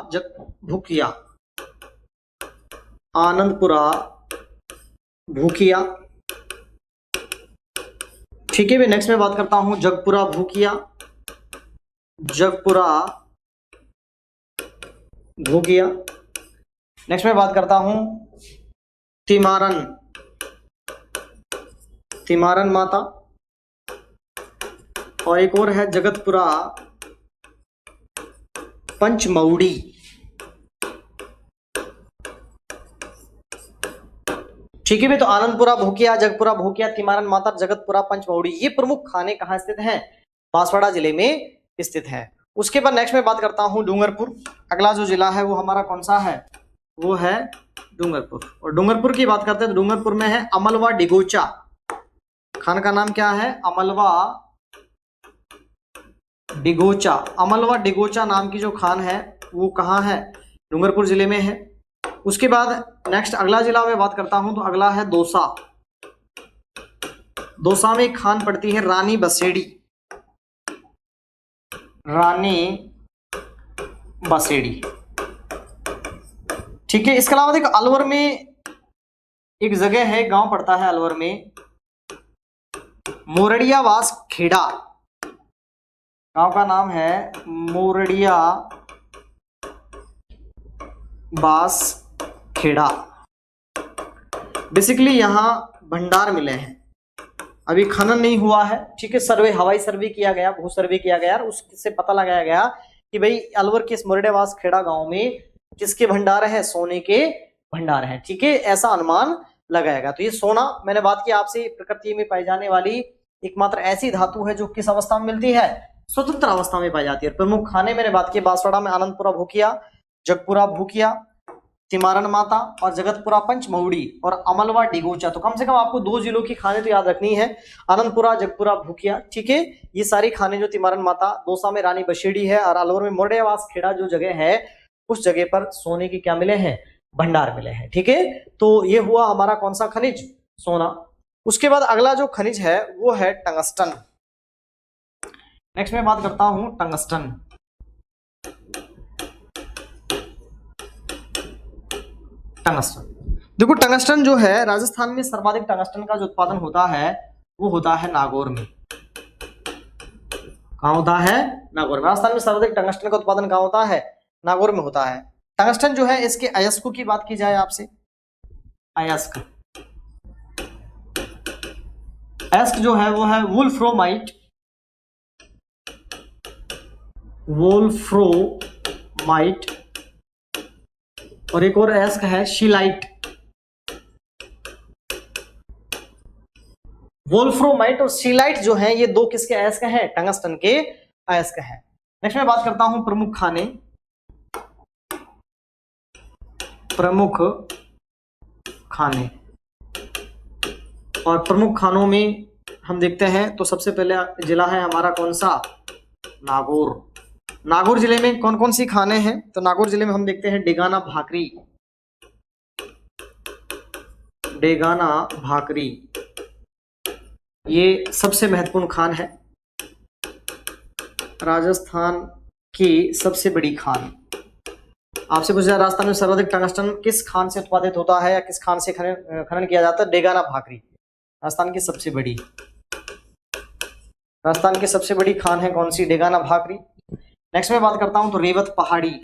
S1: भूकिया। ठीक है, मैं नेक्स्ट में बात करता हूं जगपुरा भूकिया। नेक्स्ट में बात करता हूं तिमारन माता, और एक और है जगतपुरा पंचमौड़ी। ठीक है भाई, तो आनंदपुरा भूकिया, जगपुरा भूकिया, तिमारन माता, जगतपुरा पंचमौड़ी, ये प्रमुख खाने कहाँ स्थित हैं, बांसवाड़ा जिले में स्थित है। उसके बाद नेक्स्ट में बात करता हूं डूंगरपुर। अगला जो जिला है वो हमारा कौन सा है, वो है डूंगरपुर। और डूंगरपुर की बात करते हैं तो डूंगरपुर में है अमलवा डिगोचा। खान का नाम क्या है, अमलवा डिगोचा नाम की जो खान है वो कहाँ है, डूंगरपुर जिले में है। उसके बाद नेक्स्ट अगला जिला में बात करता हूं तो अगला है दौसा में एक खान पड़ती है रानी बसेड़ी। ठीक है, इसके अलावा देखो अलवर में एक जगह है, गांव पड़ता है अलवर में, मोरडिया वास खेड़ा। गांव का नाम है मोरडिया बास खेड़ा। बेसिकली यहाँ भंडार मिले हैं, अभी खनन नहीं हुआ है। ठीक है, हवाई सर्वे किया गया, भू सर्वे किया गया, उससे पता लगाया गया कि भाई अलवर के इस मोरडियावास खेड़ा गांव में किसके भंडार है, सोने के भंडार है। ठीक है, ऐसा अनुमान लगाएगा। तो ये सोना मैंने बात की आपसे, प्रकृति में पाई जाने वाली एकमात्र ऐसी धातु है जो किस अवस्था में मिलती है, स्वतंत्र अवस्था में पाई जाती है। प्रमुख खाने मैंने बात की, बांसवाड़ा में आनंदपुरा भूकिया, जगपुरा भूकिया, तिमारन माता और जगतपुरा पंचमौड़ी और अमलवा डिगोचा। तो कम से कम आपको 2 जिलों की खाने तो याद रखनी है, आनंदपुरा, जगपुरा, भूकिया। ठीक है, ये सारी खाने जो तिमारन माता, दौसा में रानी बसेड़ी है, और अलवर में मोरडियावास खेड़ा जो जगह है, उस जगह पर सोने के क्या मिले हैं, भंडार मिले हैं। ठीक है, तो ये हुआ हमारा कौन सा खनिज, सोना। उसके बाद अगला जो खनिज है वो है टंगस्टन। नेक्स्ट मैं बात करता हूं टंगस्टन। टंगस्टन देखो, टंगस्टन जो है राजस्थान में सर्वाधिक टंगस्टन का जो उत्पादन होता है वो होता है नागौर में। कहाँ होता है? नागौर में। राजस्थान में सर्वाधिक टंगस्टन का उत्पादन कहाँ होता है? नागौर में होता है। टंगस्टन जो है इसके अयस्कों की बात की जाए आपसे, अयस्क, अयस्क जो है वो है वुल्फ्रोमाइट, वोल्फ्रोमाइट, और एक और अयस्क है शिलाइट। वोल्फ्रोमाइट और शिलाइट जो है ये दो किसके अयस्क हैं? टंगस्टन के अयस्क हैं। नेक्स्ट मैं बात करता हूं प्रमुख खाने। प्रमुख खाने, और प्रमुख खानों में हम देखते हैं तो सबसे पहले जिला है हमारा कौन सा? नागौर। नागौर जिले में कौन कौन सी खाने हैं? तो नागौर जिले में हम देखते हैं डेगाना भाकरी, डेगाना भाकरी ये सबसे महत्वपूर्ण खान है, राजस्थान की सबसे बड़ी खान। आपसे पूछा राजस्थान में सर्वाधिक टंगस्टन किस खान से उत्पादित होता है या किस खान से खनन किया जाता है? डेगाना भाकरी राजस्थान की सबसे बड़ी, राजस्थान की सबसे बड़ी खान है कौन सी? डेगाना भाकरी। नेक्स्ट मैं बात करता हूं तो रेवत पहाड़ी,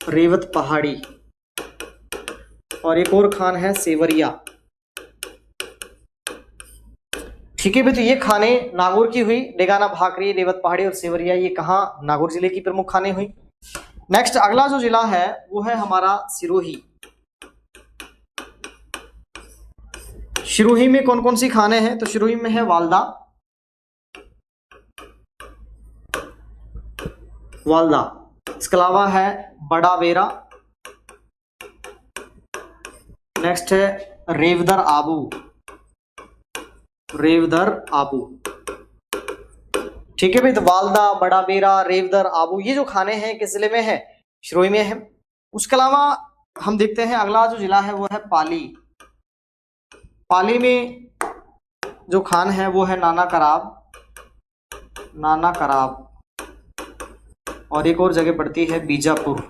S1: रेवत पहाड़ी, और एक और खान है सेवरिया। ठीक है भाई, तो ये खाने नागौर की हुई, डेगाना भाकरी, रेवत पहाड़ी और सेवरिया, ये कहां? नागौर जिले की प्रमुख खाने हुई। नेक्स्ट अगला जो जिला है वो है हमारा सिरोही। सिरोही में कौन कौन सी खाने हैं? तो सिरोही में है वालदा, वालदा, इसके अलावा है बड़ा बेरा, नेक्स्ट है रेवदर आबू, रेवदर आबू। ठीक है भाई, तो वालदा, बड़ा बेरा, रेवदर, आबू ये जो खाने हैं किस जिले में है? सिरोही में है। उसके अलावा हम देखते हैं अगला जो जिला है वो है पाली। पाली में जो खान है वो है नाना कराब, नाना कराब, और एक और जगह पड़ती है बीजापुर।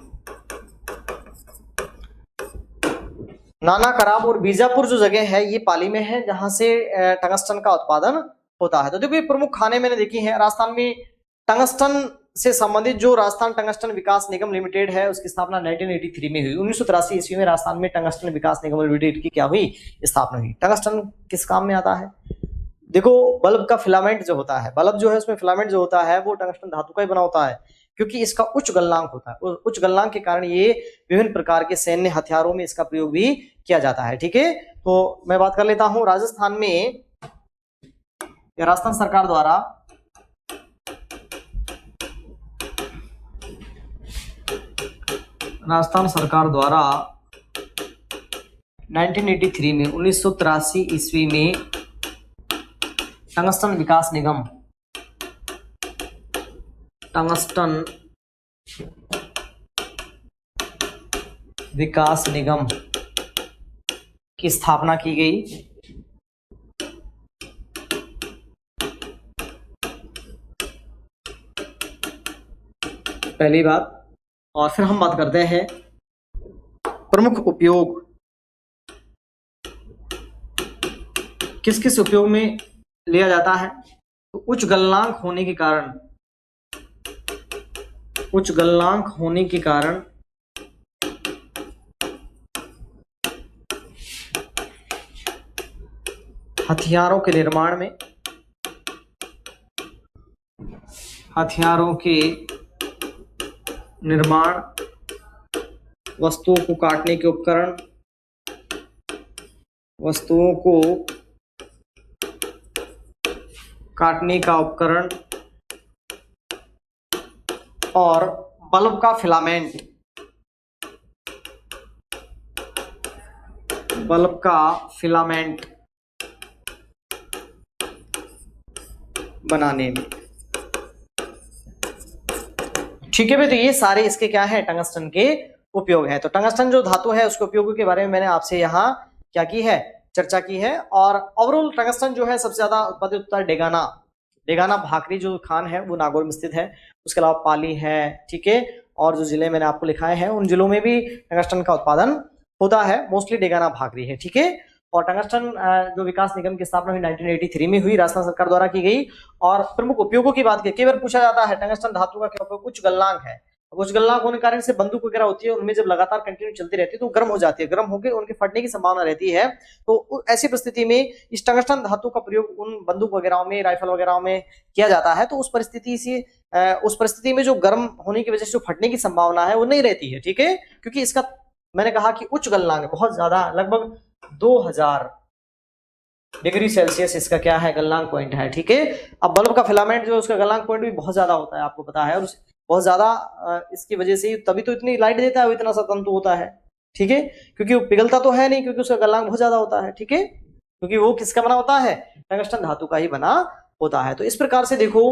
S1: नाना कराब और बीजापुर जो जगह है ये पाली में है, जहां से टंगस्टन का उत्पादन होता है। तो देखो ये प्रमुख खाने मैंने देखी हैं। राजस्थान में टंगस्टन से संबंधित जो राजस्थान टंगस्टन विकास निगम लिमिटेड है उसकी स्थापना 1983 में हुई। 1983 ईस्वी में राजस्थान में टंगस्टन विकास निगम लिमिटेड की क्या हुई? स्थापना हुई। टंगस्टन किस काम में आता है? देखो बल्ब का फिलामेंट जो होता है, बल्ब जो है उसमें फिलामेंट जो होता है वो टंगस्टन धातु का ही बना होता है, क्योंकि इसका उच्च गलनांक होता है। उच्च गलनांक के कारण ये विभिन्न प्रकार के सैन्य हथियारों में इसका प्रयोग भी किया जाता है। ठीक है, तो मैं बात कर लेता हूं राजस्थान में, राजस्थान सरकार द्वारा राजस्थान सरकार द्वारा 1983 में 1983 ईस्वी में टंगस्टन विकास निगम, टंगस्टन विकास निगम की स्थापना की गई। पहली बात। और फिर हम बात करते हैं प्रमुख उपयोग, किस किस उपयोग में लिया जाता है? तो उच्च गलनांक होने के कारण, उच्च गलनांक होने के कारण हथियारों के निर्माण में, हथियारों के निर्माण, वस्तुओं को काटने के उपकरण, वस्तुओं को काटने का उपकरण, और बल्ब का फिलामेंट, बल्ब का फिलामेंट बनाने में। ठीक है भाई, तो ये सारे इसके क्या है? टंगस्टन के उपयोग है। तो टंगस्टन जो धातु है उसके उपयोगों के बारे में मैंने आपसे यहाँ क्या की है? चर्चा की है। और ओवरऑल टंगस्टन जो है सबसे ज्यादा उत्पादित होता है डेगाना भाकरी जो खान है वो नागौर में स्थित है। उसके अलावा पाली है, ठीक है, और जो जिले मैंने आपको लिखाए हैं उन जिलों में भी टंगस्टन का उत्पादन होता है। मोस्टली डेगाना भाकरी है, ठीक है। और टंगस्टन जो विकास निगम की स्थापना हुई 1983 में हुई, राजस्थान सरकार द्वारा की गई। और प्रमुख उपयोगों की बात की, कई बार पूछा जाता है टंगस्टन धातु का क्या उपयोग, उच्च गलनांक है। उच्च गलनांक होने के कारण से बंदूक वगैरह होती है उनमें जब लगातार कंटिन्यू चलती रहती है तो गर्म हो जाती है, गर्म होकर उनके फटने की संभावना रहती है। तो ऐसी परिस्थिति में इस टंगस्टन धातु का प्रयोग उन बंदूक वगैरह में, राइफल वगैरह में किया जाता है। तो उस परिस्थिति में जो गर्म होने की वजह से जो फटने की संभावना है वो नहीं रहती है, ठीक है, क्योंकि इसका मैंने कहा कि उच्च गलनांक है, बहुत ज्यादा, लगभग 2000 डिग्री सेल्सियस इसका क्या है, गलनांक पॉइंट है, ठीक है। अब बल्ब का फिलामेंट जो उसका गलनांक पॉइंट भी बहुत ज्यादा होता है, आपको पता है, और बहुत ज्यादा इसकी वजह से तभी तो इतनी लाइट देता है, वो इतना सा तंतु होता है, ठीक है, क्योंकि वो पिघलता तो है नहीं, क्योंकि उसका गलनांक बहुत ज्यादा होता है, ठीक है, क्योंकि वो किसका बना होता है, टंगस्टन धातु का ही बना होता है। तो इस प्रकार से देखो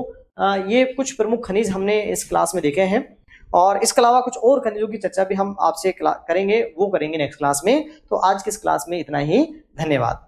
S1: ये कुछ प्रमुख खनिज हमने इस क्लास में देखे हैं, और इसके अलावा कुछ और खनिजों की चर्चा भी हम आपसे करेंगे, वो करेंगे नेक्स्ट क्लास में। तो आज की इस क्लास में इतना ही, धन्यवाद।